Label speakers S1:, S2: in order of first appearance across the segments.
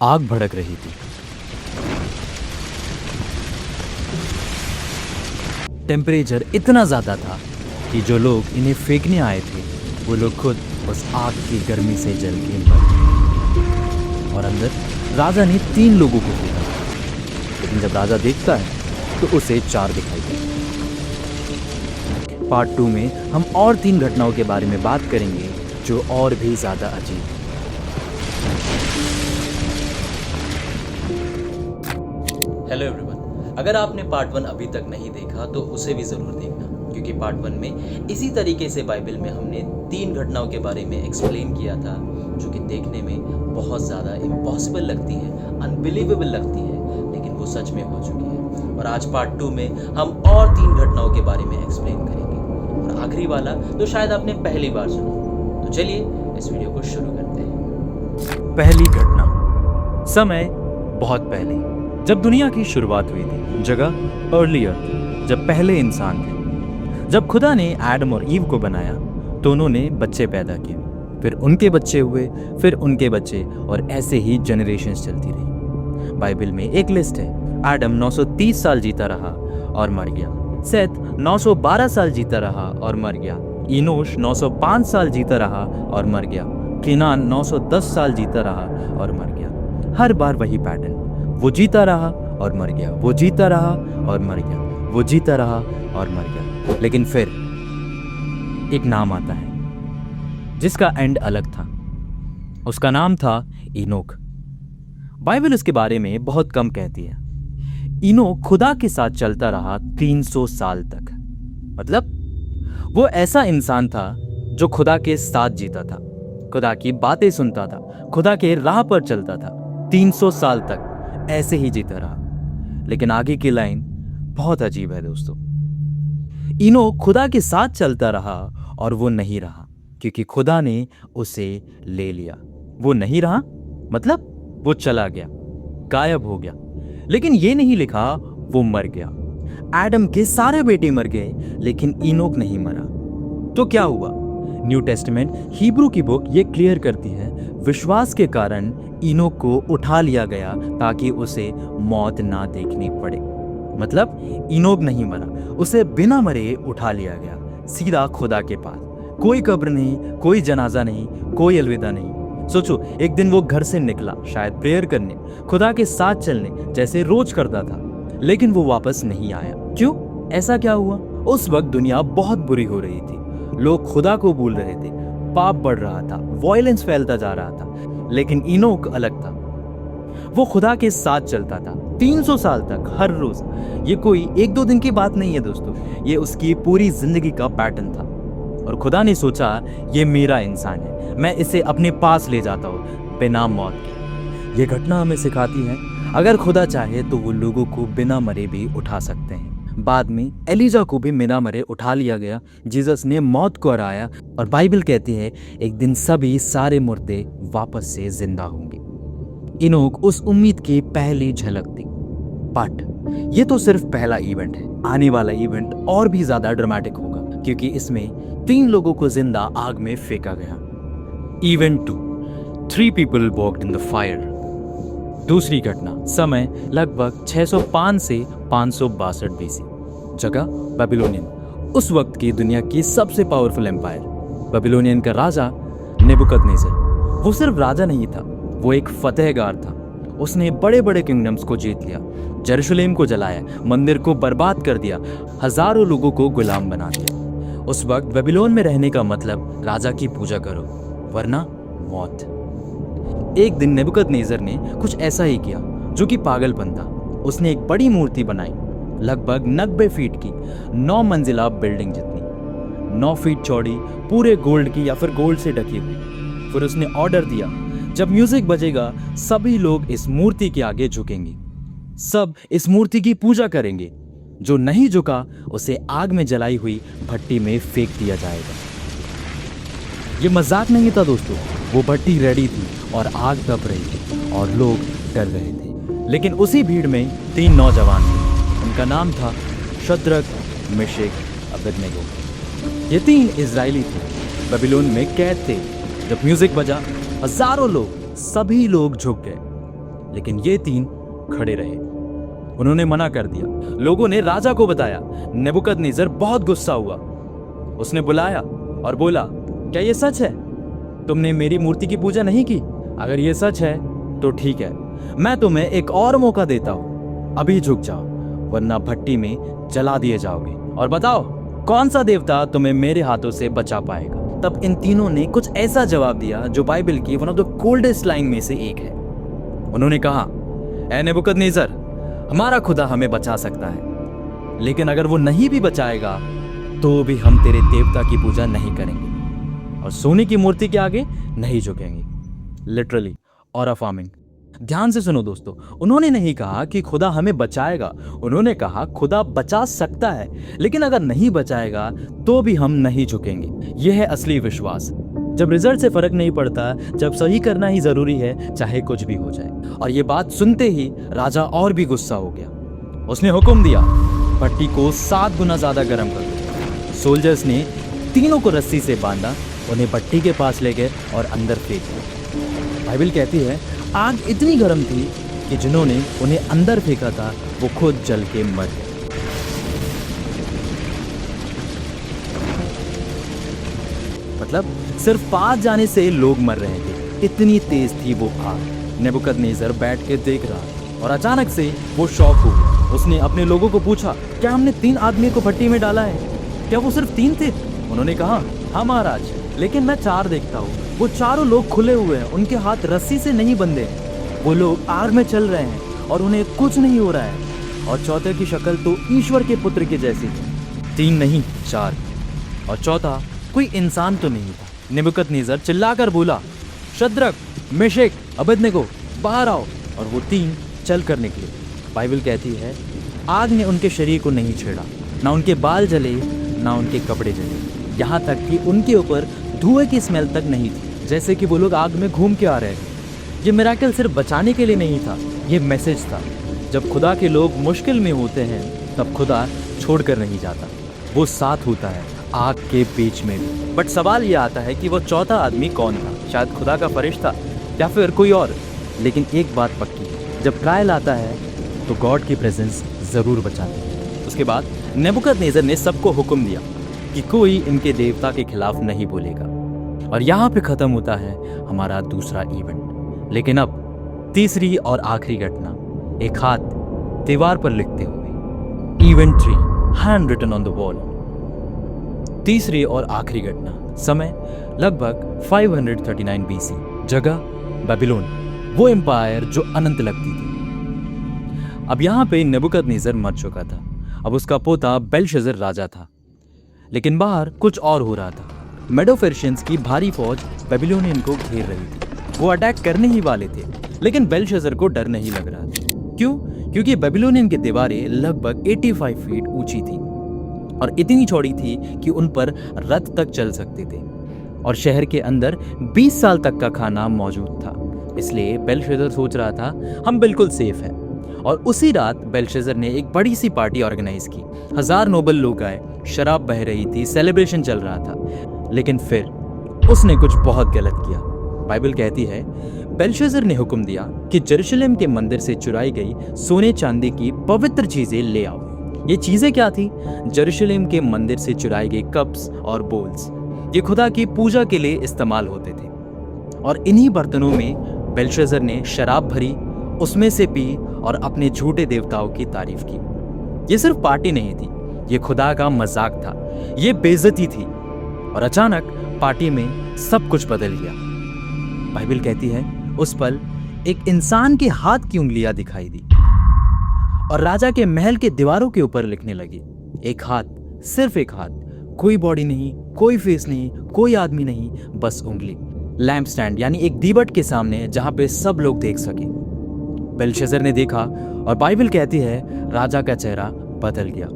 S1: आग भड़क रही थी। टेम्परेचर इतना ज़्यादा था कि जो लोग इन्हें फेंकने आए थे वो लोग खुद उस आग की गर्मी से जल के मर गए। और अंदर राजा ने 3 लोगों को फेंका, लेकिन जब राजा देखता है तो उसे 4 दिखाई देते। पार्ट 2 में हम और 3 घटनाओं के बारे में बात करेंगे जो और भी ज़्यादा अजीब है। हेलो एवरीवन, अगर आपने पार्ट 1 अभी तक नहीं देखा तो उसे भी ज़रूर देखना, क्योंकि पार्ट 1 में इसी तरीके से बाइबल में हमने 3 घटनाओं के बारे में एक्सप्लेन किया था जो कि देखने में बहुत ज़्यादा इम्पॉसिबल लगती है, अनबिलीवेबल लगती है, लेकिन वो सच में हो चुकी है। और आज पार्ट 2 में हम और 3 घटनाओं के बारे में एक्सप्लेन करेंगे, और आखिरी वाला तो शायद आपने पहली बार सुना। तो चलिए इस वीडियो को शुरू करते हैं। पहली घटना, समय बहुत पहले जब दुनिया की शुरुआत हुई थी। जगह अर्ली अर्थ, जब पहले इंसान थे। जब खुदा ने एडम और ईव को बनाया तो उन्होंने बच्चे पैदा किए, फिर उनके बच्चे हुए, फिर उनके बच्चे, और ऐसे ही जनरेशन्स चलती रही। बाइबल में एक लिस्ट है। एडम 930 साल जीता रहा और मर गया। सेथ 912 साल जीता रहा और मर गया। इनोश 905 साल जीता रहा और मर गया। केनान 910 साल जीता रहा और मर गया। हर बार वही पैटर्न, वो जीता रहा और मर गया, वो जीता रहा और मर गया, वो जीता रहा और मर गया। लेकिन फिर एक नाम आता है जिसका एंड अलग था। उसका नाम था इनोक। बाइबल उसके बारे में बहुत कम कहती है। इनोक खुदा के साथ चलता रहा 300 साल तक। मतलब वो ऐसा इंसान था जो खुदा के साथ जीता था, खुदा की बातें सुनता था, खुदा के राह पर चलता था। 300 साल तक ऐसे ही जीता रहा। लेकिन आगे की लाइन बहुत अजीब है दोस्तों। इनोक खुदा के साथ चलता रहा और वो नहीं रहा, क्योंकि खुदा ने उसे ले लिया। वो नहीं रहा मतलब वो चला गया, गायब हो गया। लेकिन ये नहीं लिखा वो मर गया। एडम के सारे बेटे मर गए, लेकिन इनोक नहीं मरा। तो क्या हुआ? न्यू टेस्टामेंट हिब्रू की बुक ये क्लियर करती है, विश्वास के कारण इनोक को उठा लिया गया ताकि उसे मौत ना देखनी पड़े। मतलब इनोक नहीं मरा, उसे बिना मरे उठा लिया गया सीधा खुदा के पास। कोई कब्र नहीं, कोई जनाजा नहीं, कोई अलविदा नहीं। सोचो, एक दिन वो घर से निकला, शायद प्रेयर करने, खुदा के साथ चलने जैसे रोज करता था, लेकिन वो वापस नहीं आया। क्यों? ऐसा क्या हुआ? उस वक्त दुनिया बहुत बुरी हो रही थी। लोग खुदा को भूल रहे थे, पाप बढ़ रहा था, वायलेंस फैलता जा रहा था। लेकिन इनोक अलग था। वो खुदा के साथ चलता था 300 साल तक, हर रोज। ये कोई 1-2 दिन की बात नहीं है दोस्तों, ये उसकी पूरी जिंदगी का पैटर्न था। और खुदा ने सोचा, ये मेरा इंसान है, मैं इसे अपने पास ले जाता हूँ बिना मौत के। ये घटना हमें सिखाती है, अगर खुदा चाहे तो वो लोगों को बिना मरे भी उठा सकते हैं। बाद में एलिजा को भी बिना मरे उठा लिया गया। जीसस ने मौत को हराया, और बाइबल कहती है एक दिन सभी सारे मुर्दे वापस से जिंदा होंगे। इनोक उस उम्मीद की पहली झलक थी। बट ये तो सिर्फ पहला इवेंट है। आने वाला इवेंट और भी ज्यादा ड्रामेटिक होगा, क्योंकि इसमें 3 लोगों को जिंदा आग में फेंका गया। Event 2, 3 people walked in the fire। दूसरी घटना, समय लगभग 605 से 562 BC। जगह बेबीलोनियन, उस वक्त की दुनिया की सबसे पावरफुल एम्पायर। बेबीलोनियन का राजा नेबुकदनेस्सर। वो सिर्फ राजा नहीं था, वो एक फतेहगार था। उसने बड़े बड़े किंगडम्स को जीत लिया, यरूशलेम को जलाया, मंदिर को बर्बाद कर दिया, हजारों लोगों को गुलाम बना दिया। उस वक्त बेबीलोन में रहने का मतलब राजा की पूजा करो वरना मौत। एक दिन नेबुकदनेस्सर ने कुछ ऐसा ही किया जो कि पागलपन था। उसने एक बड़ी मूर्ति बनाई, लगभग 90 फीट की, 9 मंजिला बिल्डिंग जितनी, 9 फीट चौड़ी, पूरे गोल्ड की या फिर गोल्ड से ढकी हुई। फिर उसने ऑर्डर दिया, जब म्यूजिक बजेगा सभी लोग इस मूर्ति के आगे झुकेंगे, सब इस मूर्ति की पूजा करेंगे। जो नहीं झुका उसे आग में जलाई हुई भट्टी में फेंक दिया जाएगा। ये मजाक नहीं था दोस्तों, वो भट्टी रेडी थी और आग तप रही थी और लोग डर रहे थे। लेकिन उसी भीड़ में 3 नौजवान थे। उनका नाम था शद्रक, मेशक, अबेदनेगो। ये 3 इजरायली थे, बेबीलोन में कैद थे। जब म्यूजिक बजा हजारों लोग, सभी लोग झुक गए।
S2: लेकिन ये तीन खड़े रहे। उन्होंने मना कर दिया। लोगों ने राजा को बताया। नेबुकदनेस्सर बहुत गुस्सा हुआ। उसने बुलाया और बोला, क्या ये सच है? तुमने मेरी मूर्ति की पूजा नहीं की? अगर ये सच है तो ठीक है, मैं तुम्हें एक और मौका देता हूं। अभी झुक जाओ, वरना भट्टी में जला दिए जाओगे। और बताओ, कौन सा देवता तुम्हें मेरे हाथों से बचा पाएगा? तब इन तीनों ने कुछ ऐसा जवाब दिया जो बाइबल की one of the coldest line में से एक है। उन्होंने कहा, ऐ नेबुकदनेस्सर, हमारा खुदा हमें बचा सकता है, लेकिन अगर वो नहीं भी बचाएगा तो भी हम तेरे देवता की पूजा नहीं करेंगे और सोने की मूर्ति के आगे नहीं झुकेंगे। लिटरली और अफर्मिंग। ध्यान से सुनो दोस्तों, उन्होंने नहीं कहा कि खुदा हमें बचाएगा, उन्होंने कहा खुदा बचा सकता है, लेकिन अगर नहीं बचाएगा तो भी हम नहीं झुकेंगे। यह है असली विश्वास। जब रिजल्ट से फर्क नहीं पड़ता, जब सही करना ही जरूरी है, चाहे कुछ भी हो जाए। और ये बात सुनते ही राजा और भी गुस्सा हो गया। उसने हुक्म दिया, भट्टी को 7 गुना ज्यादा गर्म कर दो। सोल्जर्स ने तीनों को रस्सी से बांधा, उन्हें भट्टी के पास ले गए और अंदर फेंक दिया। बाइबल कहती है आग इतनी गर्म थी कि जिन्होंने उन्हें अंदर फेंका था वो खुद जल के मर गए। मतलब सिर्फ पास जाने से लोग मर रहे थे, इतनी तेज थी वो आग। नेबुकदनेस्सर बैठ के देख रहा और अचानक से वो शॉक हो गया। उसने अपने लोगों को पूछा, क्या हमने 3 आदमी को भट्टी में डाला है? क्या वो सिर्फ 3 थे? उन्होंने कहा, हाँ महाराज, लेकिन मैं 4 देखता हूँ। वो चारों लोग खुले हुए हैं, उनके हाथ रस्सी से नहीं बंधे हैं। वो लोग आग में चल रहे हैं और उन्हें कुछ नहीं हो रहा है। और चौथे की शक्ल तो ईश्वर के पुत्र के जैसी थी। 3 नहीं 4। और चौथा कोई इंसान तो नहीं था। नेबुकदनेस्सर चिल्लाकर बोला, शद्रक, मेशक, अबेदनगो, बाहर आओ। और वो 3 चल कर निकले। बाइबल कहती है आग ने उनके शरीर को नहीं छेड़ा, ना उनके बाल जले, ना उनके कपड़े जले, यहाँ तक कि उनके ऊपर धुएं की स्मेल तक नहीं थी, जैसे कि वो लोग आग में घूम के आ रहे थे। ये मिराकल सिर्फ बचाने के लिए नहीं था, ये मैसेज था। जब खुदा के लोग मुश्किल में होते हैं तब खुदा छोड़कर नहीं जाता, वो साथ होता है आग के बीच में भी। बट सवाल ये आता है कि वो चौथा आदमी कौन था? शायद खुदा का फरिश्ता या फिर कोई और। लेकिन एक बात पक्की, जब ट्रायल आता है तो गॉड की प्रेजेंस जरूर बचाती है। उसके बाद नेबुकदनेस्सर ने सबको हुक्म दिया कि कोई इनके देवता के खिलाफ नहीं बोलेगा। और यहाँ पे खत्म होता है हमारा दूसरा इवेंट। लेकिन अब तीसरी और आखिरी घटना, एक हाथ दीवार पर लिखते हुए। Event 3, hand written on the wall. तीसरी और आखिरी घटना, समय लगभग 539 BC, जगह बेबीलोन, वो एम्पायर जो अनंत लगती थी। अब यहाँ पे नेबुकदनेस्सर मर चुका था, अब उसका पोता बेलशस्सर राजा था। लेकिन बाहर कुछ और हो रहा था। मेडोफेर्शियंस की भारी फौज बेबीलोनियन को घेर रही थी। वो अटैक करने ही वाले थे, लेकिन बेलशस्सर को डर नहीं लग रहा था। क्यों? क्योंकि बेबीलोनियन की दीवारें लगभग 85 फीट ऊंची थी और इतनी चौड़ी थी कि उन पर रथ तक चल सकते थे। और शहर के अंदर 20 साल तक का खाना मौजूद था। इसलिए बेलशस्सर सोच रहा था हम बिल्कुल सेफ हैं। और उसी रात बेलशस्सर ने एक बड़ी सी पार्टी ऑर्गेनाइज की। 1000 नोबल लोग आए, शराब बह रही थी, सेलिब्रेशन चल रहा था। लेकिन फिर उसने कुछ बहुत गलत किया। बाइबल कहती है बेलशस्सर ने हुक्म दिया कि यरूशलेम के मंदिर से चुराई गई सोने चांदी की पवित्र चीजें ले आओ। ये चीजें क्या थी? यरूशलेम के मंदिर से चुराई गई कप्स और बोल्स। ये खुदा की पूजा के लिए इस्तेमाल होते थे। और इन्हीं बर्तनों में बेलशस्सर ने शराब भरी, उसमें से पी और अपने झूठे देवताओं की तारीफ की। ये सिर्फ पार्टी नहीं थी, ये खुदा का मजाक था, ये बेइज्जती थी। और अचानक पार्टी में सब कुछ बदल गया। बाइबल कहती है उस पल एक इंसान के हाथ की उंगलियां दिखाई दी और राजा के महल के दीवारों के ऊपर लिखने लगी। एक हाथ, सिर्फ एक हाथ, कोई बॉडी नहीं, कोई फेस नहीं, कोई आदमी नहीं, बस उंगली। लैंप स्टैंड यानी एक दीवट के सामने जहां पे सब लोग देख सके। बेलशस्सर ने देखा और बाइबल कहती है राजा का चेहरा बदल गया।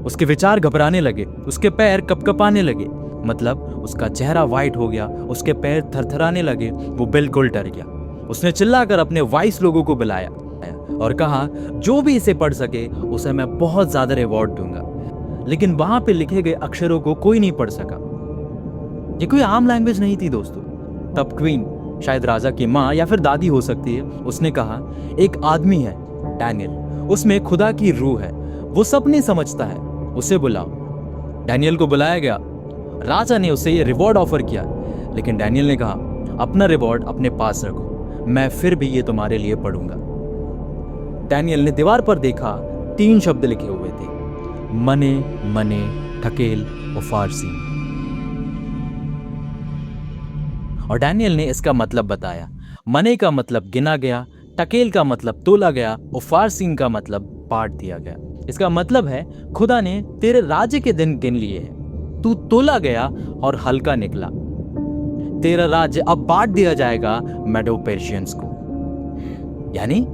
S2: उसके विचार घबराने लगे, उसके पैर कपकपाने लगे। मतलब उसका चेहरा वाइट हो गया, उसके पैर थरथराने लगे, वो बिल्कुल डर गया। उसने चिल्लाकर अपने वाइस लोगों को बुलाया और कहा जो भी इसे पढ़ सके उसे मैं बहुत ज्यादा रिवॉर्ड दूंगा। लेकिन वहां पे लिखे गए अक्षरों को कोई नहीं पढ़ सका। ये कोई आम लैंग्वेज नहीं थी दोस्तों। तब क्वीन शायद राजा की माँ या फिर दादी हो सकती है, उसने कहा एक आदमी है डैनियल, उसमें खुदा की रूह है, वो सपने समझता है, उसे बुलाओ। डैनियल को बुलाया गया। राजा ने उसे ये रिवॉर्ड ऑफर किया, लेकिन डैनियल ने कहा अपना रिवॉर्ड अपने पास रखो, मैं फिर भी ये तुम्हारे लिए पढ़ूंगा। डैनियल ने दीवार पर देखा, 3 शब्द लिखे हुए थे, मने मने ठकेल उफारसी। और डैनियल ने इसका मतलब बताया। मने का मतलब गिना गया, टकेल का मतलब तोला गया, उफारसीन का मतलब बांट दिया गया। इसका मतलब है खुदा ने तेरे राज्य के दिन गिन लिए हैं, तू तोला गया और हल्का निकला, तेरा राज्य अब बांट दिया जाएगा मेडो पर्शियंस को। यानी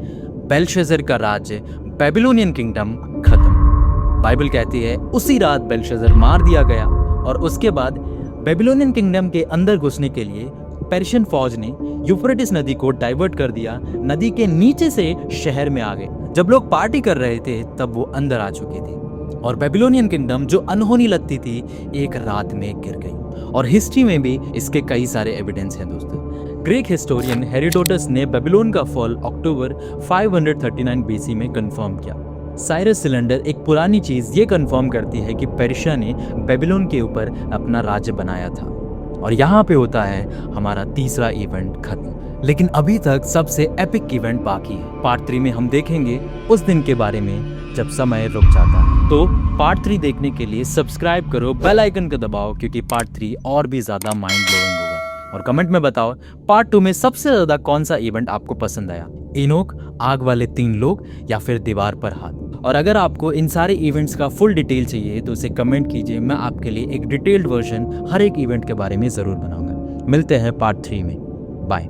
S2: बेलशस्सर का राज्य, बेबीलोनियन किंगडम खत्म। बाइबल कहती है उसी रात बेलशस्सर मार दिया गया और उसके बाद बेबीलोनियन किंगडम के अंदर घुसने के लिए पर्शियन फौज ने यूफ्रेटिस नदी को डाइवर्ट कर दिया, नदी के नीचे से शहर में आ गए। जब लोग पार्टी कर रहे थे तब वो अंदर आ चुके थे और बेबीलोनियन किंगडम जो अनहोनी लगती थी एक रात में गिर गई। और हिस्ट्री में भी इसके कई सारे एविडेंस हैं दोस्तों। ग्रीक हिस्टोरियन हेरोडोटस ने बेबीलोन का फॉल अक्टूबर 539 बीसी में कंफर्म किया। साइरस सिलेंडर एक पुरानी चीज ये कंफर्म करती है कि पर्शिया ने बेबीलोन के ऊपर अपना राज्य बनाया था। और यहाँ पे होता है हमारा तीसरा इवेंट खत्म। लेकिन अभी तक सबसे एपिक इवेंट बाकी है। पार्ट 3 में हम देखेंगे उस दिन के बारे में जब समय रुक जाता है। तो पार्ट 3 देखने के लिए सब्सक्राइब करो, बेल आइकन को दबाओ, क्योंकि पार्ट 3 और भी ज्यादा माइंड ब्लोइंग होगा। और कमेंट में बताओ पार्ट 2 में सबसे ज्यादा कौन सा इवेंट आपको पसंद आया, इनोक, आग वाले 3 लोग या फिर दीवार पर हाथ। और अगर आपको इन सारे इवेंट्स का फुल डिटेल चाहिए तो उसे कमेंट कीजिए, मैं आपके लिए एक डिटेल्ड वर्जन हर एक इवेंट के बारे में जरूर बनाऊंगा। मिलते हैं पार्ट 3 में, बाय।